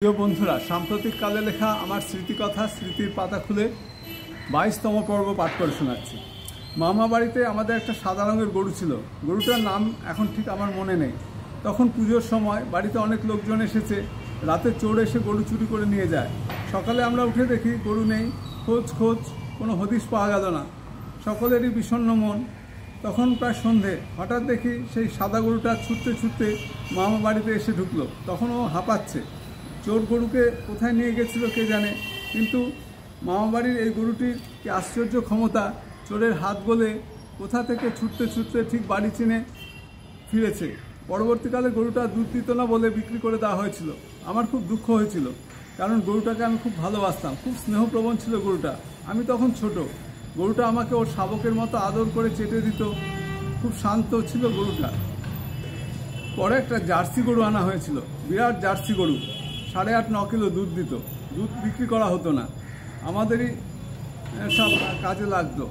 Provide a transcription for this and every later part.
প্রিয় বন্ধুরা, সাম্প্রতিক কালে লেখা আমার স্মৃতিকথা স্মৃতির পাতা খুলে 22তম পর্ব পাঠ করে শোনাচ্ছি। মামা বাড়িতে আমাদের একটা সাদা রঙের গরু ছিল। গরুটার নাম এখন ঠিক আমার মনে নেই। তখন পুজোর সময় বাড়িতে অনেক লোকজন এসেছে। রাতে চোর এসে গরু চুরি করে নিয়ে যায়। সকালে আমরা উঠে দেখি গরু নেই। খোঁজ কোনো হদিশ পাওয়া গেল না। সকলেরই বিষণ্ণ মন। তখন প্রায় সন্ধে। হঠাৎ দেখি সেই সাদা গরুটা ছুটতে মামা বাড়িতে এসে ঢুকলো। তখন ও হাঁপাচ্ছে। চোর গরুকে কোথায় নিয়ে গেছিল কে জানে, কিন্তু মামাবাড়ির এই গরুটির কি আশ্চর্য ক্ষমতা! চোরের হাত গলে কোথা থেকে ছুটতে ঠিক বাড়ি চিনে ফিরেছে। পরবর্তীকালে গরুটা দুধ দিত না বলে বিক্রি করে দেওয়া হয়েছিল। আমার খুব দুঃখ হয়েছিল, কারণ গরুটাকে আমি খুব ভালোবাসতাম। খুব স্নেহপ্রবণ ছিল গরুটা। আমি তখন ছোট। গরুটা আমাকে ওর শাবকের মতো আদর করে চেটে দিত। খুব শান্ত ছিল গরুটা। পরে একটা জার্সি গরু আনা হয়েছিল, বিরাট জার্সি গরু। 8.5-9 কিলো দুধ দিত। দুধ বিক্রি করা হতো না, আমাদেরই সব কাজে লাগতো।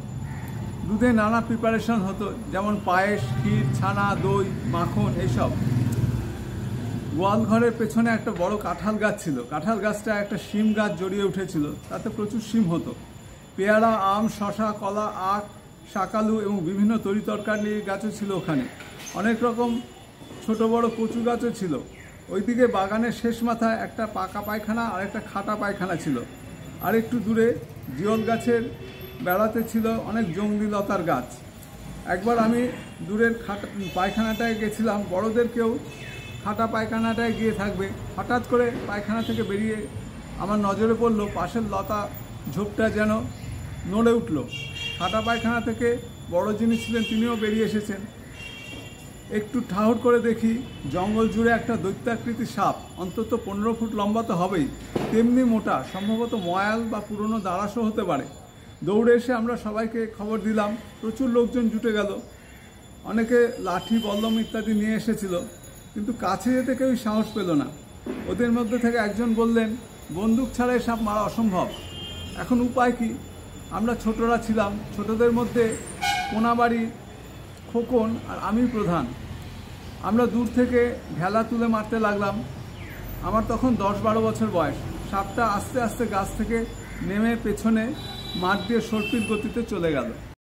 দুধে নানা প্রিপারেশন হতো, যেমন পায়েস, ক্ষীর, ছানা, দই, মাখন এইসব। গোয়াল ঘরের পেছনে একটা বড় কাঁঠাল গাছ ছিল। কাঁঠাল গাছটা একটা শিম গাছ জড়িয়ে উঠেছিল, তাতে প্রচুর শিম হতো। পেয়ারা, আম, শশা, কলা, আখ, শাকালু এবং বিভিন্ন তরিতরকারি গাছও ছিল ওখানে। অনেক রকম ছোট বড় কচু গাছও ছিল। ওইদিকে বাগানের শেষ মাথায় একটা পাকা পায়খানা আর একটা খাটা পায়খানা ছিল। আর একটু দূরে জিওল গাছের বেড়াতে ছিল অনেক জংলি লতার গাছ। একবার আমি দূরের পায়খানাটায় গেছিলাম। বড়দেরকেও খাটা পায়খানাটায় গিয়ে থাকবে। হঠাৎ করে পায়খানা থেকে বেরিয়ে আমার নজরে পড়ল পাশের লতা ঝোপটা যেন নড়ে উঠল। খাটা পায়খানা থেকে বড় যিনি ছিলেন তিনিও বেরিয়ে এসেছেন। একটু ঠাহর করে দেখি জঙ্গল জুড়ে একটা দৈত্যাকৃতির সাপ, অন্তত 15 ফুট লম্বা তো হবেই, তেমনি মোটা, সম্ভবত ময়াল বা পুরনো দাঁড়াশো হতে পারে। দৌড়ে এসে আমরা সবাইকে খবর দিলাম। প্রচুর লোকজন জুটে গেল। অনেকে লাঠি, বল্লম ইত্যাদি নিয়ে এসেছিল, কিন্তু কাছে যেতে কেউই সাহস পেল না। ওদের মধ্যে থেকে একজন বললেন, বন্দুক ছাড়া এই সাপ মারা অসম্ভব। এখন উপায় কি? আমরা ছোটরা ছিলাম। ছোটদের মধ্যে কোনাবাড়ি, খোকন আর আমি প্রধান। আমরা দূর থেকে ভেলা তুলে মারতে লাগলাম। আমার তখন 10-12 বছর বয়স। সাপটা আস্তে আস্তে গাছ থেকে নেমে পেছনে মাঠ দিয়ে সর্পির গতিতে চলে গেল।